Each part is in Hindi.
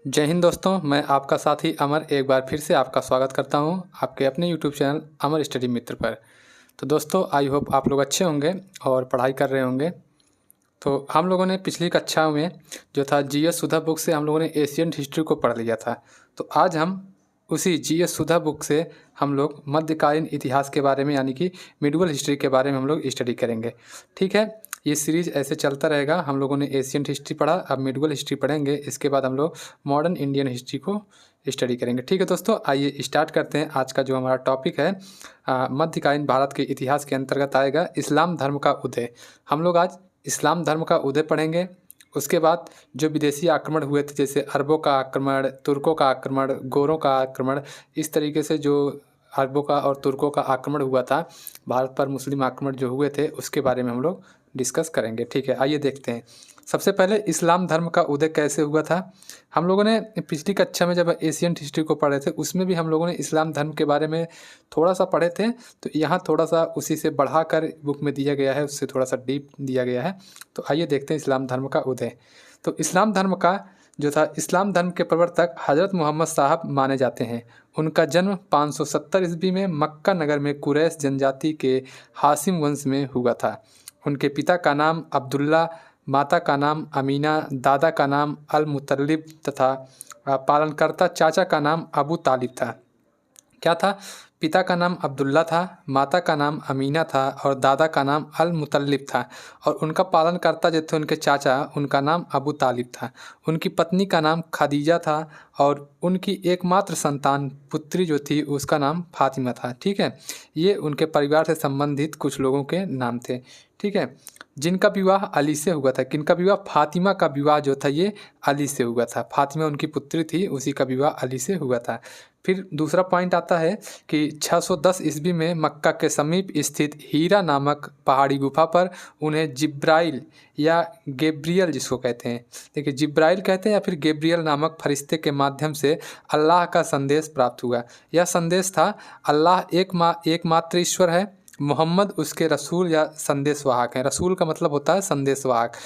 जय हिंद दोस्तों, मैं आपका साथी अमर एक बार फिर से आपका स्वागत करता हूं आपके अपने यूट्यूब चैनल अमर स्टडी मित्र पर। तो दोस्तों, आई होप आप लोग अच्छे होंगे और पढ़ाई कर रहे होंगे। तो हम लोगों ने पिछली कक्षा में जो था जीएस सुधा बुक से हम लोगों ने एशियन हिस्ट्री को पढ़ लिया था। तो आज हम उसी जीएस सुधा बुक से हम लोग मध्यकालीन इतिहास के बारे में यानी कि मिडवल हिस्ट्री के बारे में हम लोग स्टडी करेंगे। ठीक है, ये सीरीज़ ऐसे चलता रहेगा। हम लोगों ने एशियन हिस्ट्री पढ़ा, अब मिडवल हिस्ट्री पढ़ेंगे। इसके बाद हम लोग मॉडर्न इंडियन हिस्ट्री को स्टडी करेंगे। ठीक है दोस्तों, आइए स्टार्ट करते हैं। आज का जो हमारा टॉपिक है मध्यकालीन भारत के इतिहास के अंतर्गत आएगा इस्लाम धर्म का उदय। हम लोग आज इस्लाम धर्म का उदय पढ़ेंगे। उसके बाद जो विदेशी आक्रमण हुए थे, जैसे अरबों का आक्रमण, तुर्कों का आक्रमण, गोरों का आक्रमण, इस तरीके से जो अरबों का और तुर्कों का आक्रमण हुआ था, भारत पर मुस्लिम आक्रमण जो हुए थे, उसके बारे में हम लोग डिस्कस करेंगे। ठीक है, आइए देखते हैं। सबसे पहले इस्लाम धर्म का उदय कैसे हुआ था। हम लोगों ने पिछली कक्षा में जब एशियन हिस्ट्री को पढ़े थे, उसमें भी हम लोगों ने इस्लाम धर्म के बारे में थोड़ा सा पढ़े थे। तो यहाँ थोड़ा सा उसी से बढ़ाकर बुक में दिया गया है, उससे थोड़ा सा डीप दिया गया है। तो आइए देखते हैं इस्लाम धर्म का उदय। तो इस्लाम धर्म का जो था, इस्लाम धर्म के प्रवर्तक हज़रत मोहम्मद साहब माने जाते हैं। उनका जन्म 570 ईस्वी में मक्का नगर में कुरैश जनजाति के हाशिम वंश में हुआ था। उनके पिता का नाम अब्दुल्ला, माता का नाम अमीना, दादा का नाम अल मुतल्लिब तथा पालनकर्ता चाचा का नाम अबू तालिब था। क्या था? पिता का नाम अब्दुल्ला था, माता का नाम अमीना था और दादा का नाम अल मुतल्लिब था। और उनका पालनकर्ता जो थे उनके चाचा, उनका नाम अबू तालिब था। उनकी पत्नी का नाम खदीजा था और उनकी एकमात्र संतान पुत्री जो थी उसका नाम फातिमा था। ठीक है, ये उनके परिवार से संबंधित कुछ लोगों के नाम थे। ठीक है, जिनका विवाह अली से हुआ था। किनका विवाह? फातिमा का विवाह जो था ये अली से हुआ था। फातिमा उनकी पुत्री थी, उसी का विवाह अली से हुआ था। फिर दूसरा पॉइंट आता है कि 610 ईस्वी में मक्का के समीप स्थित हीरा नामक पहाड़ी गुफा पर उन्हें जिब्राइल या गैब्रियल जिसको कहते हैं, देखिए जिब्राइल कहते हैं या फिर गैब्रियल नामक फरिश्ते के माध्यम से अल्लाह का संदेश प्राप्त हुआ। यह संदेश था, अल्लाह एकमात्र ईश्वर है, मोहम्मद उसके रसूल या संदेशवाहक हैं। रसूल का मतलब होता है संदेशवाहक।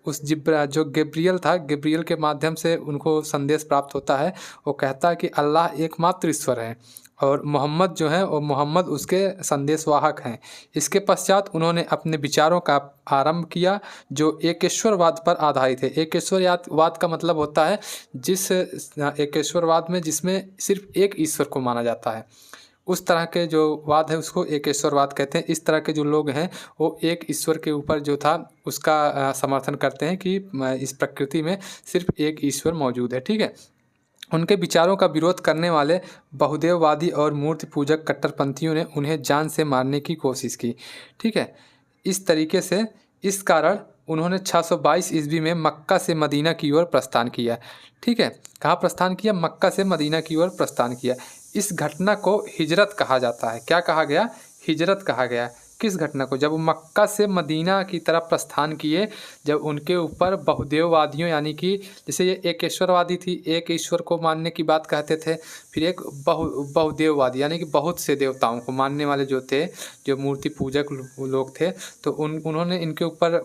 उस जो गैब्रियल था, गैब्रियल के माध्यम से उनको संदेश प्राप्त होता है। वो कहता है कि अल्लाह एकमात्र ईश्वर है और मोहम्मद जो है वो मोहम्मद उसके संदेशवाहक हैं। इसके पश्चात उन्होंने अपने विचारों का आरंभ किया जो एकेश्वरवाद पर आधारित है। एकेश्वरवाद का मतलब होता है जिस एकेश्वरवाद में जिसमें सिर्फ एक ईश्वर को माना जाता है, उस तरह के जो वाद है उसको एकेश्वरवाद कहते हैं। इस तरह के जो लोग हैं वो एक ईश्वर के ऊपर जो था उसका समर्थन करते हैं कि इस प्रकृति में सिर्फ एक ईश्वर मौजूद है। ठीक है, उनके विचारों का विरोध करने वाले बहुदेववादी और मूर्ति पूजक कट्टरपंथियों ने उन्हें जान से मारने की कोशिश की। ठीक है, इस तरीके से इस कारण उन्होंने 622 ईस्वी में मक्का से मदीना की ओर प्रस्थान किया। ठीक है, कहाँ प्रस्थान किया? मक्का से मदीना की ओर प्रस्थान किया। इस घटना को हिजरत कहा जाता है। क्या कहा गया? हिजरत कहा गया। किस घटना को? जब वो मक्का से मदीना की तरफ प्रस्थान किए, जब उनके ऊपर बहुदेववादियों यानी कि जैसे ये एक ईश्वरवादी थी, एक ईश्वर को मानने की बात कहते थे, फिर एक बहुदेववादी यानी कि बहुत से देवताओं को मानने वाले जो थे, जो मूर्ति पूजक लोग थे, तो उन्होंने इनके ऊपर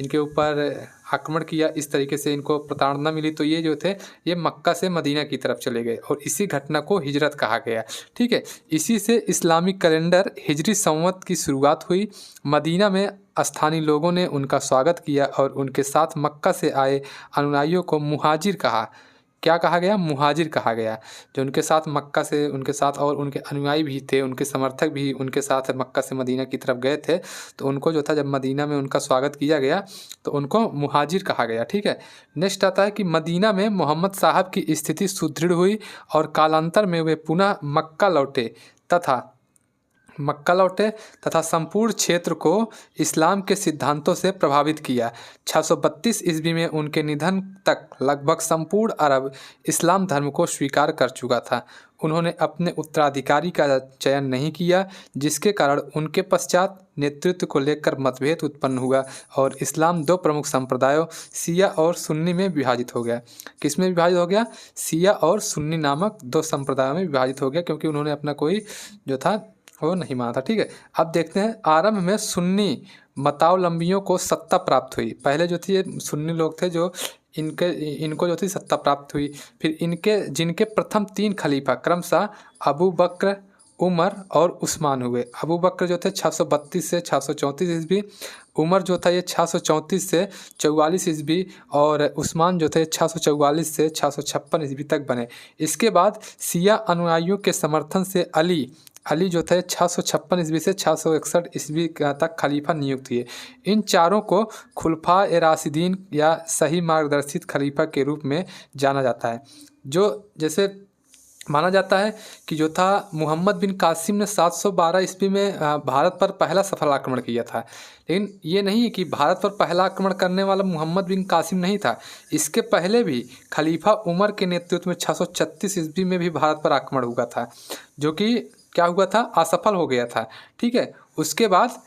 इनके ऊपर आक्रमण किया। इस तरीके से इनको प्रताड़ना मिली, तो ये जो थे ये मक्का से मदीना की तरफ चले गए और इसी घटना को हिजरत कहा गया। ठीक है, इसी से इस्लामिक कैलेंडर हिजरी संवत की शुरुआत हुई। मदीना में स्थानीय लोगों ने उनका स्वागत किया और उनके साथ मक्का से आए अनुयायियों को मुहाजिर कहा। क्या कहा गया? मुहाजिर कहा गया। जो उनके साथ मक्का से उनके साथ और उनके अनुयायी भी थे, उनके समर्थक भी उनके साथ मक्का से मदीना की तरफ गए थे, तो उनको जो था जब मदीना में उनका स्वागत किया गया तो उनको मुहाजिर कहा गया। ठीक है, नेक्स्ट आता है कि मदीना में मोहम्मद साहब की स्थिति सुदृढ़ हुई और कालांतर में वे पुनः मक्का लौटे तथा संपूर्ण क्षेत्र को इस्लाम के सिद्धांतों से प्रभावित किया। 632 ईस्वी में उनके निधन तक लगभग संपूर्ण अरब इस्लाम धर्म को स्वीकार कर चुका था। उन्होंने अपने उत्तराधिकारी का चयन नहीं किया, जिसके कारण उनके पश्चात नेतृत्व को लेकर मतभेद उत्पन्न हुआ और इस्लाम दो प्रमुख संप्रदायों शिया और सुन्नी में विभाजित हो गया। किस में विभाजित हो गया? शिया और सुन्नी नामक दो संप्रदायों में विभाजित हो गया, क्योंकि उन्होंने अपना कोई जो था वो नहीं माना था। ठीक है, अब देखते हैं। आरंभ में सुन्नी मतावलंबियों को सत्ता प्राप्त हुई। पहले जो थी ये सुन्नी लोग थे जो इनको जो थी सत्ता प्राप्त हुई। फिर जिनके प्रथम 3 खलीफा क्रमशः अबू बकर, उमर और उस्मान हुए। अबू बकर जो थे 632 से 634 ईस्वी, उमर जो था ये 634 से 44 ईस्वी, और उस्मान जो थे 644 से 656 ईस्वी तक बने। इसके बाद शिया अनुयायियों के समर्थन से अली जो थे 656 ईस्वी से 661 ईस्वी तक खलीफा नियुक्त हुए। इन चारों को खुलफा ए राशिदीन या सही मार्गदर्शित खलीफा के रूप में जाना जाता है। जो जैसे माना जाता है कि जो था मोहम्मद बिन कासिम ने 712 ईस्वी में भारत पर पहला सफल आक्रमण किया था। लेकिन ये नहीं है कि भारत पर पहला आक्रमण करने वाला मोहम्मद बिन कासिम नहीं था। इसके पहले भी खलीफा उमर के नेतृत्व में 636 ईस्वी में भी भारत पर आक्रमण हुआ था, जो कि क्या हुआ था, असफल हो गया था। ठीक है, उसके बाद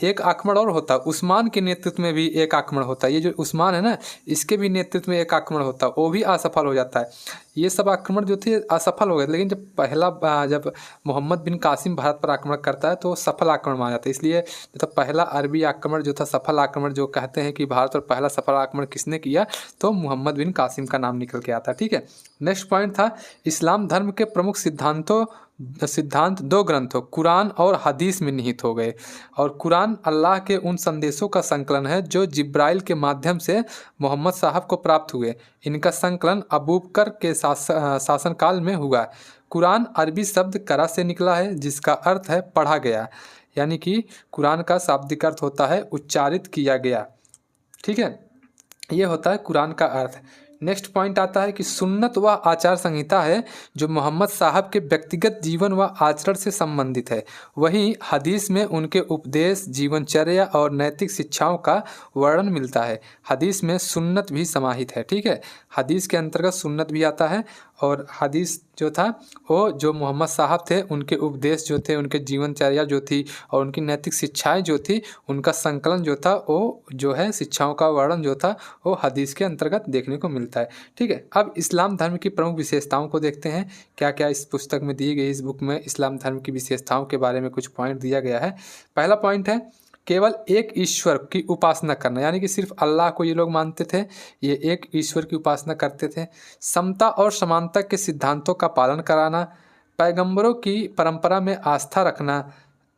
एक आक्रमण और होता, उस्मान के नेतृत्व में भी एक आक्रमण होता है। ये जो उस्मान है ना, इसके भी नेतृत्व में एक आक्रमण होता है, वो भी असफल हो जाता है। ये सब आक्रमण जो थे असफल हो गए। लेकिन जब मोहम्मद बिन कासिम भारत पर आक्रमण करता है तो सफल आक्रमण माना जाता है। इसलिए जो था पहला अरबी आक्रमण जो था सफल आक्रमण, जो कहते हैं कि भारत पर पहला सफल आक्रमण किसने किया, तो मोहम्मद बिन कासिम का नाम निकल के आता है। ठीक है, नेक्स्ट पॉइंट था इस्लाम धर्म के प्रमुख सिद्धांत 2 ग्रंथों कुरान और हदीस में निहित हो गए। और कुरान अल्लाह के उन संदेशों का संकलन है जो जिब्राइल के माध्यम से मोहम्मद साहब को प्राप्त हुए। इनका संकलन अबू बकर के शासनकाल में हुआ। कुरान अरबी शब्द करा से निकला है, जिसका अर्थ है पढ़ा गया, यानी कि कुरान का शाब्दिक अर्थ होता है उच्चारित किया गया। ठीक है, ये होता है कुरान का अर्थ। नेक्स्ट पॉइंट आता है कि सुन्नत वह आचार संहिता है जो मोहम्मद साहब के व्यक्तिगत जीवन व आचरण से संबंधित है। वहीं हदीस में उनके उपदेश, जीवनचर्या और नैतिक शिक्षाओं का वर्णन मिलता है। हदीस में सुन्नत भी समाहित है। ठीक है, हदीस के अंतर्गत सुन्नत भी आता है, और हदीस जो था वो जो मोहम्मद साहब थे उनके उपदेश जो थे, उनके जीवनचर्या जो थी और उनकी नैतिक शिक्षाएं जो थी, उनका संकलन जो था वो जो है शिक्षाओं का वर्णन जो था वो हदीस के अंतर्गत देखने को मिलता है। ठीक है, अब इस्लाम धर्म की प्रमुख विशेषताओं को देखते हैं, क्या क्या इस पुस्तक में दी गई। इस बुक में इस्लाम धर्म की विशेषताओं के बारे में कुछ पॉइंट दिया गया है। पहला पॉइंट है केवल एक ईश्वर की उपासना करना, यानी कि सिर्फ अल्लाह को ये लोग मानते थे, ये एक ईश्वर की उपासना करते थे। समता और समानता के सिद्धांतों का पालन कराना, पैगंबरों की परंपरा में आस्था रखना।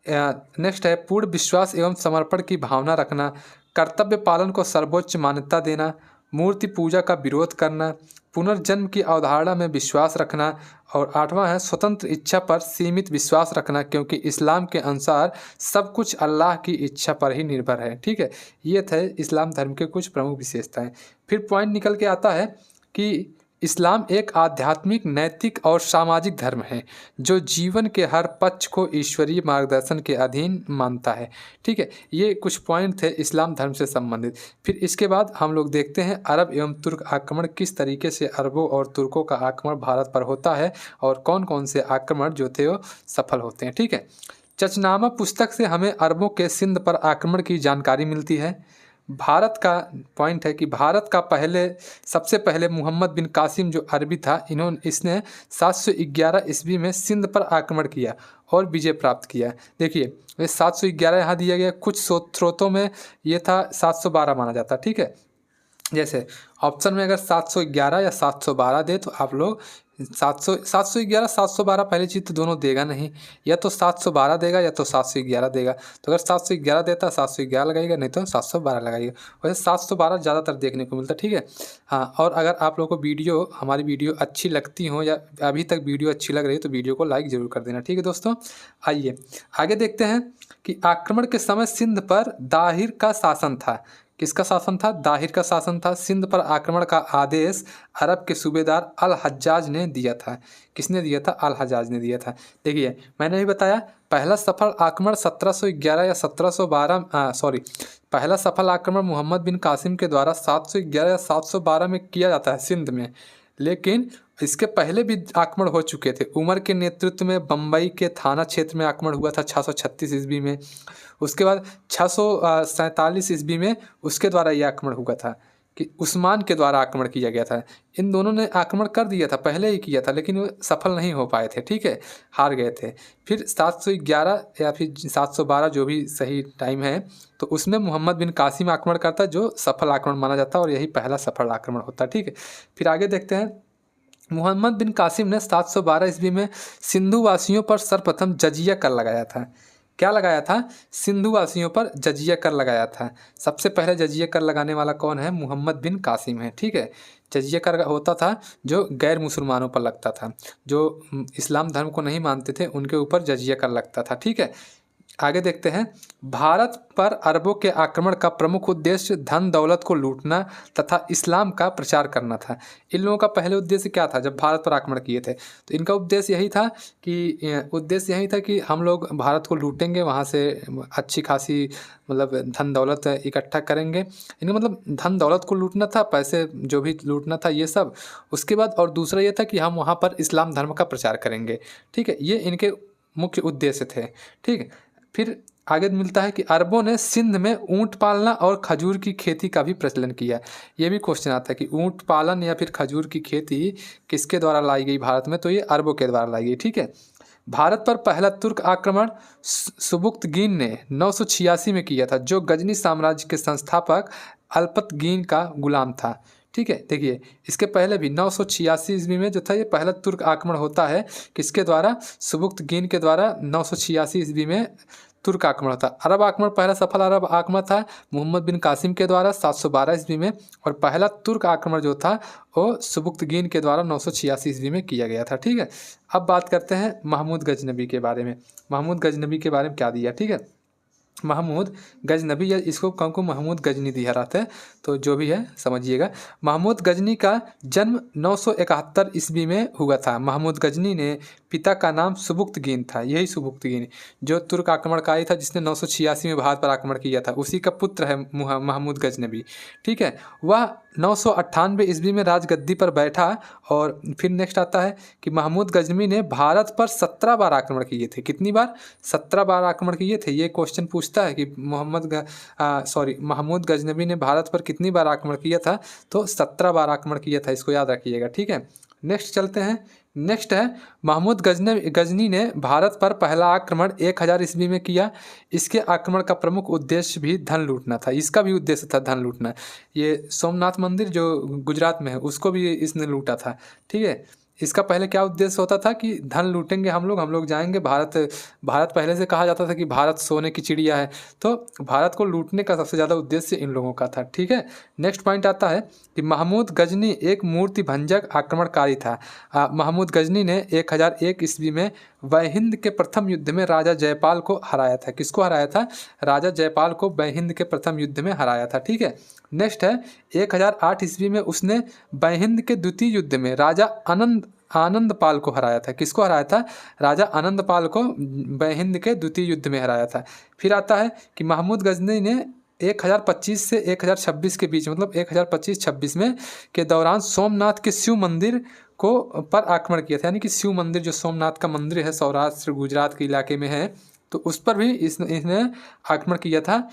नेक्स्ट है पूर्ण विश्वास एवं समर्पण की भावना रखना, कर्तव्य पालन को सर्वोच्च मान्यता देना, मूर्ति पूजा का विरोध करना, पुनर्जन्म की अवधारणा में विश्वास रखना। और 8वां है स्वतंत्र इच्छा पर सीमित विश्वास रखना, क्योंकि इस्लाम के अनुसार सब कुछ अल्लाह की इच्छा पर ही निर्भर है। ठीक है, ये थे इस्लाम धर्म के कुछ प्रमुख विशेषताएं। फिर पॉइंट निकल के आता है कि इस्लाम एक आध्यात्मिक, नैतिक और सामाजिक धर्म है जो जीवन के हर पक्ष को ईश्वरीय मार्गदर्शन के अधीन मानता है। ठीक है, ये कुछ पॉइंट थे इस्लाम धर्म से संबंधित। फिर इसके बाद हम लोग देखते हैं अरब एवं तुर्क आक्रमण, किस तरीके से अरबों और तुर्कों का आक्रमण भारत पर होता है और कौन कौन से आक्रमण जो थे वो सफल होते हैं। ठीक है, चचनामा पुस्तक से हमें अरबों के सिंध पर आक्रमण की जानकारी मिलती है। भारत का पॉइंट है कि भारत का सबसे पहले मोहम्मद बिन कासिम जो अरबी था, इसने 711 ईस्वी में सिंध पर आक्रमण किया और विजय प्राप्त किया। देखिए ये 711 यहाँ दिया गया, कुछ स्रोतों में ये था 712 माना जाता। ठीक है, जैसे ऑप्शन में अगर 711 या 712 दे तो आप लोग 711 712 पहली चीज़ तो दोनों देगा नहीं, या तो 712 देगा या तो 711 देगा। तो अगर 711 देता 711 लगाइएगा, नहीं तो 712 लगाइएगा। वैसे 712 ज़्यादातर देखने को मिलता है। ठीक है, हाँ, और अगर आप लोगों को हमारी वीडियो अच्छी लगती हो या अभी तक वीडियो अच्छी लग रही है तो वीडियो को लाइक ज़रूर कर देना। ठीक है दोस्तों, आइए आगे देखते हैं कि आक्रमण के समय सिंध पर दाहिर का शासन था। किसका शासन था? दाहिर का शासन था। सिंध पर आक्रमण का आदेश अरब के सूबेदार अल हज्जाज ने दिया था। किसने दिया था? अल हज्जाज ने दिया था। देखिए मैंने भी बताया पहला सफल आक्रमण 1711 या 1712 पहला सफल आक्रमण मोहम्मद बिन कासिम के द्वारा 711 या 712 में किया जाता है सिंध में, लेकिन इसके पहले भी आक्रमण हो चुके थे। उमर के नेतृत्व में बम्बई के थाना क्षेत्र में आक्रमण हुआ था 636 ईस्वी में। उसके बाद 647 ईस्वी में उसके द्वारा ये आक्रमण हुआ था। कि उस्मान के द्वारा आक्रमण किया गया था। इन दोनों ने आक्रमण कर दिया था, पहले ही किया था, लेकिन वो सफल नहीं हो पाए थे, ठीक है, हार गए थे। फिर 711 या फिर 712 जो भी सही टाइम है, तो उसमें मोहम्मद बिन कासिम आक्रमण करता है, जो सफल आक्रमण माना जाता है और यही पहला सफल आक्रमण होता है, ठीक है। फिर आगे देखते हैं, मोहम्मद बिन कासिम ने 712 ईस्वी में सिंधु वासियों पर सर्वप्रथम जजिया कर लगाया था। क्या लगाया था? सिंधु वासियों पर जजिया कर लगाया था। सबसे पहले जजिया कर लगाने वाला कौन है? मोहम्मद बिन कासिम है, ठीक है। जजिया कर होता था जो गैर मुसलमानों पर लगता था, जो इस्लाम धर्म को नहीं मानते थे, उनके ऊपर जजिया कर लगता था, ठीक है। आगे देखते हैं, भारत पर अरबों के आक्रमण का प्रमुख उद्देश्य धन दौलत को लूटना तथा इस्लाम का प्रचार करना था। इन लोगों का पहले उद्देश्य क्या था जब भारत पर आक्रमण किए थे? तो इनका उद्देश्य यही था कि हम लोग भारत को लूटेंगे, वहाँ से अच्छी खासी मतलब धन दौलत इकट्ठा करेंगे। इनका मतलब धन दौलत को लूटना था, पैसे जो भी लूटना था ये सब। उसके बाद और दूसरा ये था कि हम वहाँ पर इस्लाम धर्म का प्रचार करेंगे, ठीक है। ये इनके मुख्य उद्देश्य थे, ठीक है। फिर आगे मिलता है कि अरबों ने सिंध में ऊंट पालना और खजूर की खेती का भी प्रचलन किया। ये भी क्वेश्चन आता है कि ऊंट पालन या फिर खजूर की खेती किसके द्वारा लाई गई भारत में? तो ये अरबों के द्वारा लाई गई, ठीक है। भारत पर पहला तुर्क आक्रमण सुबुक्तगीन ने 986 में किया था, जो गजनी साम्राज्य के संस्थापक अल्पतगीन का गुलाम था, ठीक है। देखिए, इसके पहले भी 986 ईस्वी में जो था ये पहला तुर्क आक्रमण होता है, किसके द्वारा? सुबुक्तगीन के द्वारा 986 ईस्वी में तुर्क आक्रमण था। अरब आक्रमण, पहला सफल अरब आक्रमण था मोहम्मद बिन कासिम के द्वारा 712 ईस्वी में, और पहला तुर्क आक्रमण जो था वो सुबुक्तगीन के द्वारा 986 ईस्वी में किया गया था, ठीक है। अब बात करते हैं महमूद गजनबी के बारे में। महमूद गजनबी के बारे में क्या दिया, ठीक है। महमूद गजनबी, या इसको कौन को महमूद गजनी दिया रहता है, तो जो भी है समझिएगा। महमूद गजनी का जन्म 971 ईस्वी में हुआ था। महमूद गजनी ने पिता का नाम सुबुक्तगीन था, यही सुबुक्तगीन जो तुर्क आक्रमणकारी था जिसने 986 में भारत पर आक्रमण किया था, उसी का पुत्र है महमूद गजनबी, ठीक है। वह 998 ईस्वी में राजगद्दी पर बैठा। और फिर नेक्स्ट आता है कि महमूद गजनबी ने भारत पर 17 बार आक्रमण किए थे। कितनी बार? 17 बार आक्रमण किए थे। ये क्वेश्चन पूछता है कि महमूद गजनबी ने भारत पर कितनी बार आक्रमण किया था? तो 17 बार आक्रमण किया था, इसको याद रखिएगा, ठीक है। नेक्स्ट चलते हैं। नेक्स्ट है, महमूद गजनी ने भारत पर पहला आक्रमण 1000 ईस्वी में किया। इसके आक्रमण का प्रमुख उद्देश्य भी धन लूटना था, इसका भी उद्देश्य था धन लूटना। ये सोमनाथ मंदिर जो गुजरात में है उसको भी इसने लूटा था, ठीक है। इसका पहले क्या उद्देश्य होता था कि धन लूटेंगे हम लोग जाएंगे भारत पहले से कहा जाता था कि भारत सोने की चिड़िया है, तो भारत को लूटने का सबसे ज़्यादा उद्देश्य इन लोगों का था, ठीक है। नेक्स्ट पॉइंट आता है कि महमूद गजनी एक मूर्ति भंजक आक्रमणकारी था। महमूद गजनी ने 1001 ईस्वी में वहिंद के प्रथम युद्ध में राजा जयपाल को हराया था। किसको हराया था? राजा जयपाल को वहिंद के प्रथम युद्ध में हराया था, ठीक है। नेक्स्ट है, 1008 ईस्वी में उसने वहिंद के द्वितीय युद्ध में राजा आनंदपाल को हराया था। किसको हराया था? राजा आनंदपाल को वहिंद के द्वितीय युद्ध में हराया था। फिर आता है कि महमूद गजनी ने 1025 से 1026 के बीच, मतलब 1025-26 में के दौरान सोमनाथ के शिव मंदिर को पर आक्रमण किया था। यानी कि शिव मंदिर जो सोमनाथ का मंदिर है सौराष्ट्र गुजरात के इलाके में है, तो उस पर भी इसने आक्रमण किया था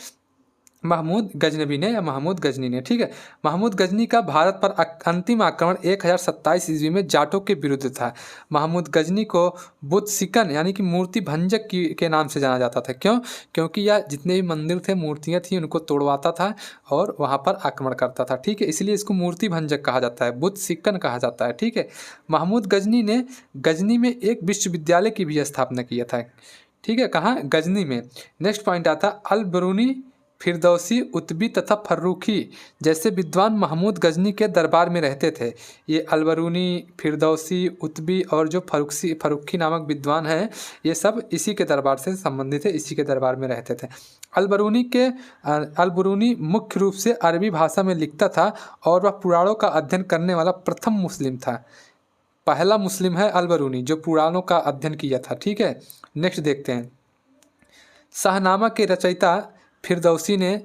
महमूद गजनबी ने या महमूद गजनी ने, ठीक है। महमूद गजनी का भारत पर अंतिम आक्रमण 1027 ईस्वी में जाटों के विरुद्ध था। महमूद गजनी को बुद्ध सिकन यानी कि मूर्ति भंजक के नाम से जाना जाता था। क्यों? क्योंकि यह जितने भी मंदिर थे, मूर्तियाँ थी, उनको तोड़वाता था और वहाँ पर आक्रमण करता था, ठीक है। इसलिए इसको मूर्ति भंजक कहा जाता है, बुद्ध सिकन कहा जाता है, ठीक है। महमूद गजनी ने गजनी में एक विश्वविद्यालय की भी स्थापना किया था, ठीक है। कहाँ? गजनी में। नेक्स्ट पॉइंट आता अल बरूनी, फिरदौसी, उतबी तथा फर्रुखी जैसे विद्वान महमूद गजनी के दरबार में रहते थे। ये अलबरूनी, फिरदौसी, उतबी और जो फर्रुखी नामक विद्वान हैं, ये सब इसी के दरबार से संबंधित है, इसी के दरबार में रहते थे। अलबरूनी मुख्य रूप से अरबी भाषा में लिखता था और वह पुराणों का अध्ययन करने वाला प्रथम मुस्लिम था। पहला मुस्लिम है अलबरूनी जो पुराणों का अध्ययन किया था, ठीक है। नेक्स्ट देखते हैं, शाहनामा के रचयिता फिरदौसी ने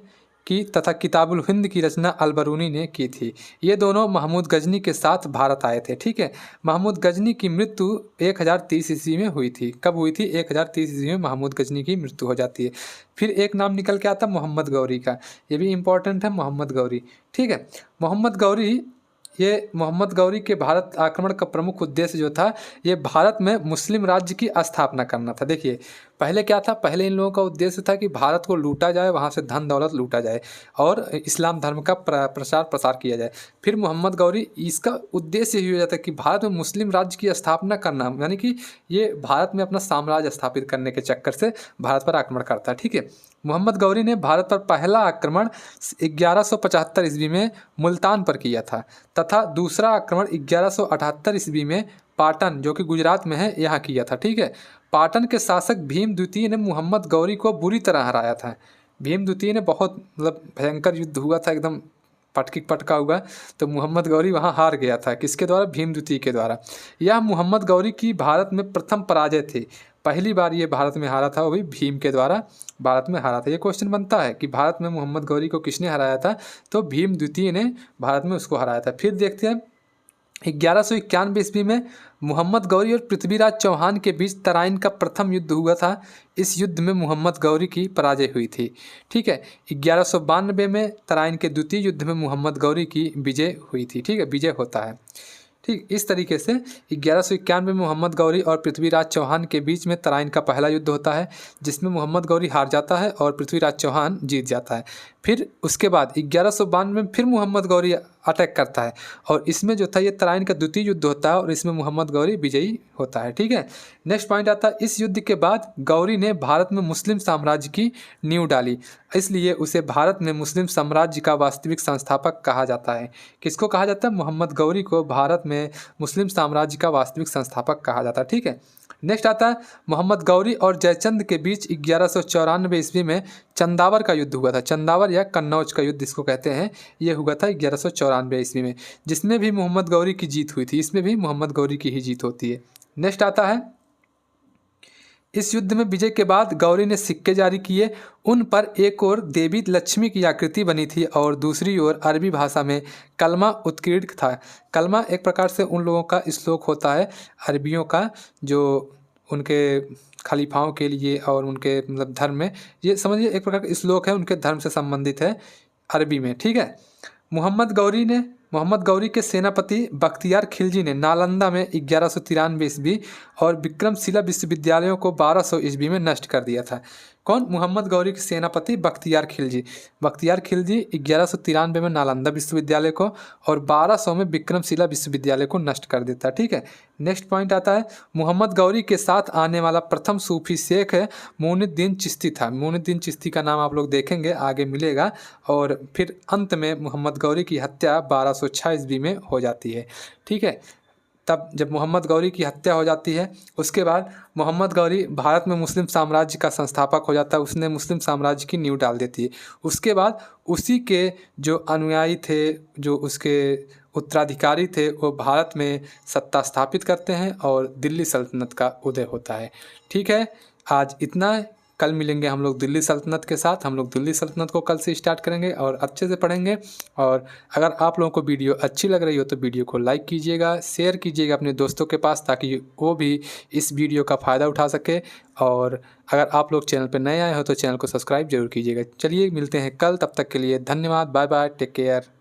की तथा किताबुल हिंद की रचना अलबरूनी ने की थी। ये दोनों महमूद गजनी के साथ भारत आए थे। ठीक है, महमूद गजनी की मृत्यु 1030 ईस्वी में हुई थी। कब हुई थी? 1030 ईस्वी में महमूद गजनी की मृत्यु हो जाती है। फिर एक नाम निकल के आता मोहम्मद गौरी का, ये भी इंपॉर्टेंट है, मोहम्मद गौरी। ठीक है, मोहम्मद गौरी, ये मोहम्मद गौरी के भारत आक्रमण का प्रमुख उद्देश्य जो था, ये भारत में मुस्लिम राज्य की स्थापना करना था। देखिए पहले क्या था, पहले इन लोगों का उद्देश्य था कि भारत को लूटा जाए, वहाँ से धन दौलत लूटा जाए और इस्लाम धर्म का प्रचार प्रसार किया जाए। फिर मोहम्मद गौरी, इसका उद्देश्य ये हो जाता है कि भारत में मुस्लिम राज्य की स्थापना करना, यानी कि ये भारत में अपना साम्राज्य स्थापित करने के चक्कर से भारत पर आक्रमण करता है। ठीक है, मोहम्मद गौरी ने भारत पर पहला आक्रमण 1175 ईस्वी में मुल्तान पर किया था तथा दूसरा आक्रमण 1178 ईस्वी में पाटन, जो कि गुजरात में है, यहाँ किया था। ठीक है, पाटन के शासक भीम द्वितीय ने मोहम्मद गौरी को बुरी तरह हराया था। भीम द्वितीय ने बहुत भयंकर युद्ध हुआ था, एकदम पटकी पटका हुआ, तो मोहम्मद गौरी वहाँ हार गया था। किसके द्वारा? भीम द्वितीय के द्वारा। यह मोहम्मद गौरी की भारत में प्रथम पराजय थी। पहली बार ये भारत में हारा था, वो भी भीम के द्वारा भारत में हारा था। ये क्वेश्चन बनता है कि भारत में मोहम्मद गौरी को किसने हराया था? तो भीम द्वितीय ने भारत में उसको हराया था। फिर देखते हैं 1191 ईस्वी में मोहम्मद गौरी और पृथ्वीराज चौहान के बीच तराइन का प्रथम युद्ध हुआ था। इस युद्ध में मोहम्मद गौरी की पराजय हुई थी। ठीक है, 1192 में तराइन के द्वितीय युद्ध में मोहम्मद गौरी की विजय हुई थी। ठीक है, विजय होता है। ठीक, इस तरीके से 1191 में मोहम्मद गौरी और पृथ्वीराज चौहान के बीच में तराइन का पहला युद्ध होता है, जिसमें मोहम्मद गौरी हार जाता है और पृथ्वीराज चौहान जीत जाता है। फिर उसके बाद 1192 में फिर मोहम्मद गौरी अटैक करता है और इसमें जो था ये तराइन का द्वितीय युद्ध होता है और इसमें मोहम्मद गौरी विजयी होता है। ठीक है, नेक्स्ट पॉइंट आता है, इस युद्ध के बाद गौरी ने भारत में मुस्लिम साम्राज्य की नींव डाली, इसलिए उसे भारत में मुस्लिम साम्राज्य का वास्तविक संस्थापक कहा जाता है। किसको कहा जाता है? मोहम्मद गौरी को भारत में मुस्लिम साम्राज्य का वास्तविक संस्थापक कहा जाता है। ठीक है, नेक्स्ट आता है मोहम्मद गौरी और जयचंद के बीच 1194 ईस्वी में चंदावर का युद्ध हुआ था। चंदावर या कन्नौज का युद्ध इसको कहते हैं, ये हुआ था 1194 ईस्वी में, जिसमें भी मोहम्मद गौरी की जीत हुई थी। इसमें भी मोहम्मद गौरी की ही जीत होती है। नेक्स्ट आता है, इस युद्ध में विजय के बाद गौरी ने सिक्के जारी किए। उन पर एक ओर देवी लक्ष्मी की आकृति बनी थी और दूसरी ओर अरबी भाषा में कलमा उत्कीर्ण था। कलमा एक प्रकार से उन लोगों का श्लोक होता है, अरबियों का, जो उनके खलीफाओं के लिए और उनके धर्म में, ये समझिए एक प्रकार का श्लोक है, उनके धर्म से संबंधित है अरबी में। ठीक है, मोहम्मद गौरी के सेनापति बख्तियार खिलजी ने नालंदा में 1193 ईस्वी और विक्रमशिला विश्वविद्यालयों को 1200 ईस्वी में नष्ट कर दिया था। कौन? मोहम्मद गौरी के सेनापति बख्तियार खिलजी। बख्तियार खिलजी 1193 में नालंदा विश्वविद्यालय को और 1200 में विक्रमशिला विश्वविद्यालय को नष्ट कर देता है। ठीक है, नेक्स्ट पॉइंट आता है, मोहम्मद गौरी के साथ आने वाला प्रथम सूफी शेख है मोइनुद्दीन चिश्ती था। मोइनुद्दीन चिश्ती का नाम आप लोग देखेंगे, आगे मिलेगा। और फिर अंत में मोहम्मद गौरी की हत्या 1206 ईस्वी में हो जाती है। ठीक है, तब जब मोहम्मद गौरी की हत्या हो जाती है, उसके बाद मोहम्मद गौरी भारत में मुस्लिम साम्राज्य का संस्थापक हो जाता है। उसने मुस्लिम साम्राज्य की नींव डाल देती है। उसके बाद उसी के जो अनुयायी थे, जो उसके उत्तराधिकारी थे, वो भारत में सत्ता स्थापित करते हैं और दिल्ली सल्तनत का उदय होता है। ठीक है, आज इतना है। कल मिलेंगे हम लोग दिल्ली सल्तनत के साथ। हम लोग दिल्ली सल्तनत को कल से स्टार्ट करेंगे और अच्छे से पढ़ेंगे। और अगर आप लोगों को वीडियो अच्छी लग रही हो तो वीडियो को लाइक कीजिएगा, शेयर कीजिएगा अपने दोस्तों के पास, ताकि वो भी इस वीडियो का फ़ायदा उठा सके। और अगर आप लोग चैनल पर नए आए हो तो चैनल को सब्सक्राइब जरूर कीजिएगा। चलिए मिलते हैं कल, तब तक के लिए धन्यवाद, बाय बाय, टेक केयर।